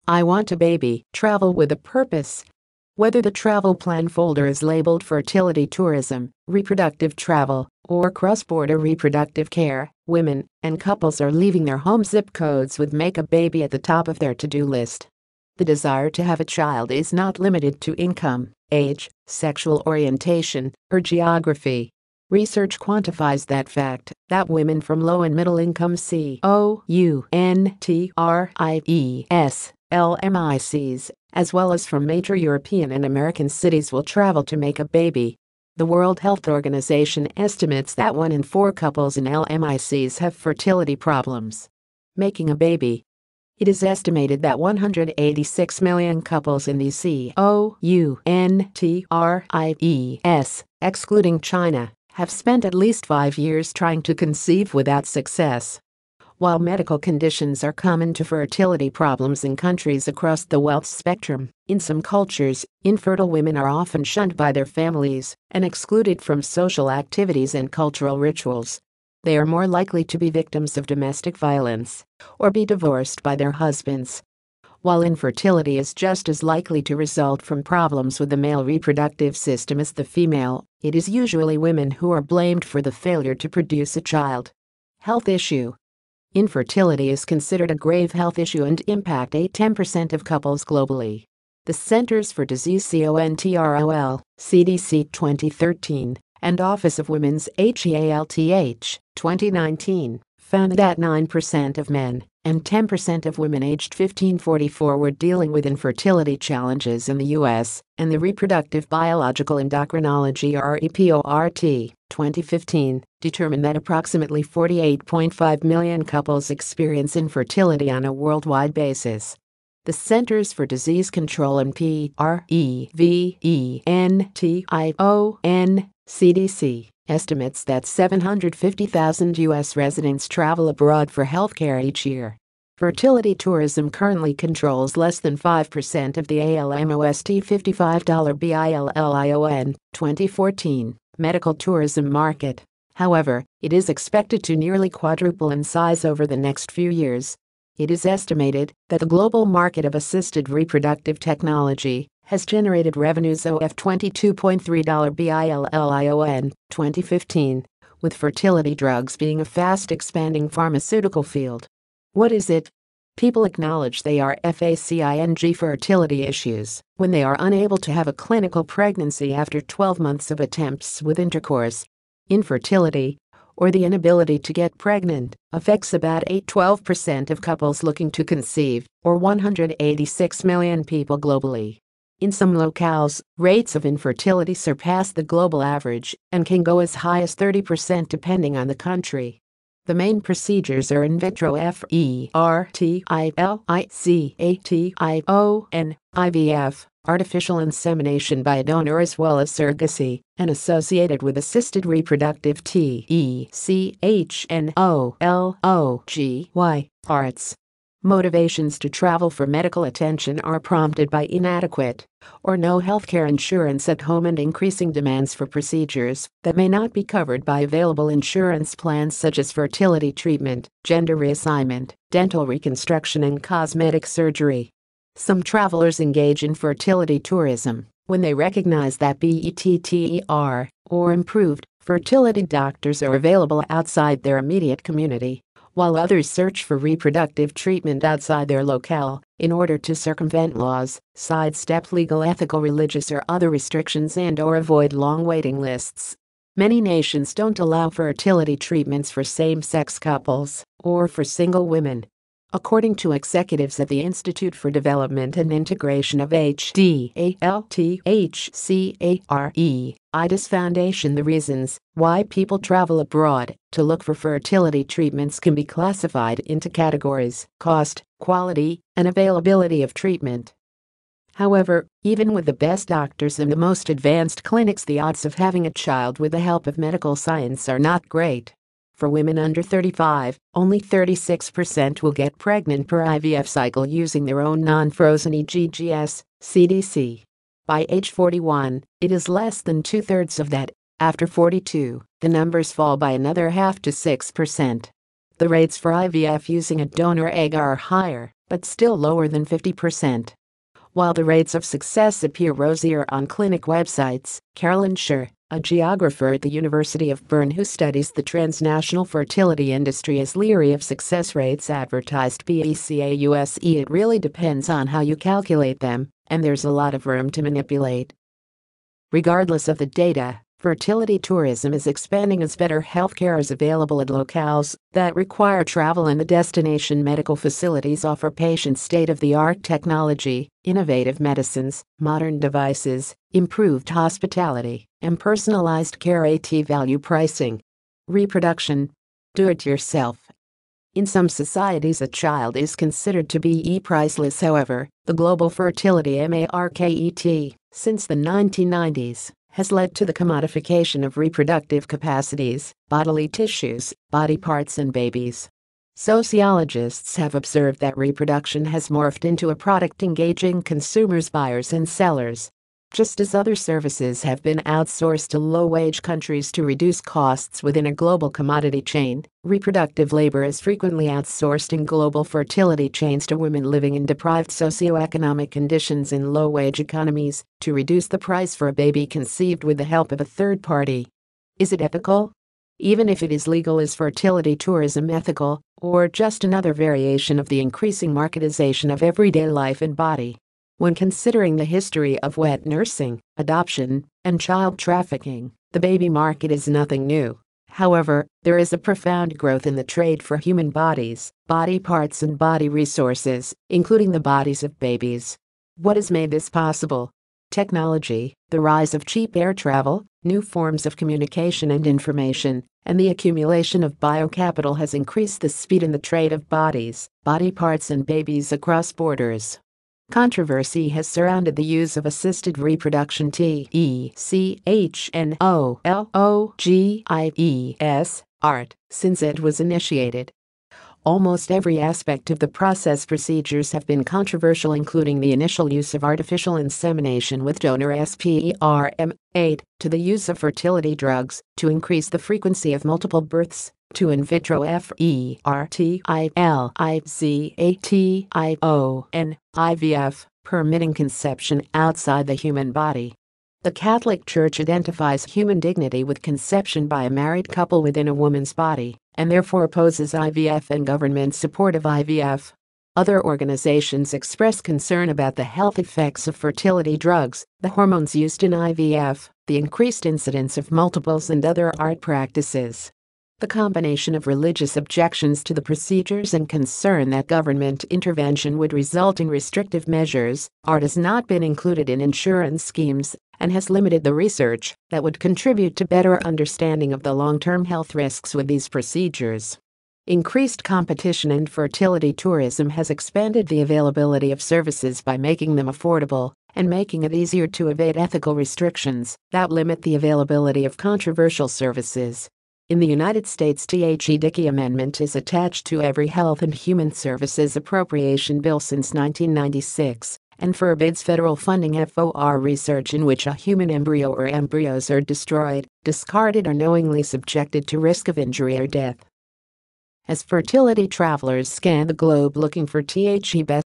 I want a baby. Travel with a purpose. Whether the travel plan folder is labeled Fertility Tourism, Reproductive Travel, or Cross Border Reproductive Care, women and couples are leaving their home zip codes with Make a Baby at the top of their to-do list. The desire to have a child is not limited to income, age, sexual orientation, or geography. Research quantifies that fact that women from low and middle income LMICs, as well as from major European and American cities will travel to make a baby. The World Health Organization estimates that 1 in 4 couples in LMICs have fertility problems. Making a baby. It is estimated that 186 million couples in the COUNTRIES, excluding China, have spent at least 5 years trying to conceive without success. While medical conditions are common to fertility problems in countries across the wealth spectrum, in some cultures, infertile women are often shunned by their families and excluded from social activities and cultural rituals. They are more likely to be victims of domestic violence or be divorced by their husbands. While infertility is just as likely to result from problems with the male reproductive system as the female, it is usually women who are blamed for the failure to produce a child. Health issue. Infertility is considered a grave health issue and impacts 10% of couples globally. The Centers for Disease Control, CDC 2013, and Office of Women's Health 2019, found that 9% of men and 10% of women aged 15-44 were dealing with infertility challenges in the U.S., and the Reproductive Biological Endocrinology Report 2015 determined that approximately 48.5 million couples experience infertility on a worldwide basis. The Centers for Disease Control and Prevention, CDC, estimates that 750,000 U.S. residents travel abroad for healthcare each year. Fertility tourism currently controls less than 5% of the ALMOST $55 BILLION 2014 medical tourism market. However, it is expected to nearly quadruple in size over the next few years. It is estimated that the global market of assisted reproductive technology has generated revenues of $22.3 billion 2015, with fertility drugs being a fast-expanding pharmaceutical field. What is it? People acknowledge they are facing fertility issues when they are unable to have a clinical pregnancy after 12 months of attempts with intercourse. Infertility, or the inability to get pregnant, affects about 12% of couples looking to conceive, or 186 million people globally. In some locales, rates of infertility surpass the global average and can go as high as 30% depending on the country. The main procedures are in vitro fertilization, IVF, artificial insemination by a donor as well as surrogacy, and associated with assisted reproductive technology arts. Motivations to travel for medical attention are prompted by inadequate or no healthcare insurance at home and increasing demands for procedures that may not be covered by available insurance plans such as fertility treatment, gender reassignment, dental reconstruction, and cosmetic surgery. Some travelers engage in fertility tourism when they recognize that better or improved fertility doctors are available outside their immediate community, while others search for reproductive treatment outside their locale in order to circumvent laws, sidestep legal, ethical, religious, or other restrictions, and/or avoid long waiting lists. Many nations don't allow fertility treatments for same-sex couples or for single women. According to executives at the Institute for Development and Integration of IDIS Foundation, the reasons why people travel abroad to look for fertility treatments can be classified into categories: cost, quality, and availability of treatment. However, even with the best doctors and the most advanced clinics, the odds of having a child with the help of medical science are not great. For women under 35, only 36% will get pregnant per IVF cycle using their own non-frozen eggs, CDC. By age 41, it is less than two-thirds of that. After 42, the numbers fall by another half to 6%. The rates for IVF using a donor egg are higher, but still lower than 50%. While the rates of success appear rosier on clinic websites, Carolyn Scher, a geographer at the University of Bern who studies the transnational fertility industry, is leery of success rates advertised BECAUSE. It really depends on how you calculate them, and there's a lot of room to manipulate. Regardless of the data, fertility tourism is expanding as better healthcare is available at locales that require travel, and the destination medical facilities offer patients state-of-the-art technology, innovative medicines, modern devices, improved hospitality, and personalized care at value pricing. Reproduction. Do it yourself. In some societies, a child is considered to be priceless. However, the global fertility market, since the 1990s, has led to the commodification of reproductive capacities, bodily tissues, body parts, and babies. Sociologists have observed that reproduction has morphed into a product engaging consumers, buyers, and sellers. Just as other services have been outsourced to low-wage countries to reduce costs within a global commodity chain, reproductive labor is frequently outsourced in global fertility chains to women living in deprived socioeconomic conditions in low-wage economies to reduce the price for a baby conceived with the help of a third party. Is it ethical? Even if it is legal, is fertility tourism ethical, or just another variation of the increasing marketization of everyday life and body? When considering the history of wet nursing, adoption, and child trafficking, the baby market is nothing new. However, there is a profound growth in the trade for human bodies, body parts, and body resources, including the bodies of babies. What has made this possible? Technology, the rise of cheap air travel, new forms of communication and information, and the accumulation of biocapital has increased the speed in the trade of bodies, body parts, and babies across borders. Controversy has surrounded the use of assisted reproduction art since it was initiated. Almost every aspect of the process procedures have been controversial, including the initial use of artificial insemination with donor sperm, to the use of fertility drugs to increase the frequency of multiple births, to in vitro fertilization, IVF, permitting conception outside the human body. The Catholic Church identifies human dignity with conception by a married couple within a woman's body, and therefore opposes IVF and government support of IVF. Other organizations express concern about the health effects of fertility drugs, the hormones used in IVF, the increased incidence of multiples, and other art practices. The combination of religious objections to the procedures and concern that government intervention would result in restrictive measures, art has not been included in insurance schemes and has limited the research that would contribute to better understanding of the long-term health risks with these procedures. Increased competition in fertility tourism has expanded the availability of services by making them affordable and making it easier to evade ethical restrictions that limit the availability of controversial services. In the United States, Dickey Amendment is attached to every Health and Human Services appropriation bill since 1996 and forbids federal funding for research in which a human embryo or embryos are destroyed, discarded, or knowingly subjected to risk of injury or death. As fertility travelers scan the globe looking for best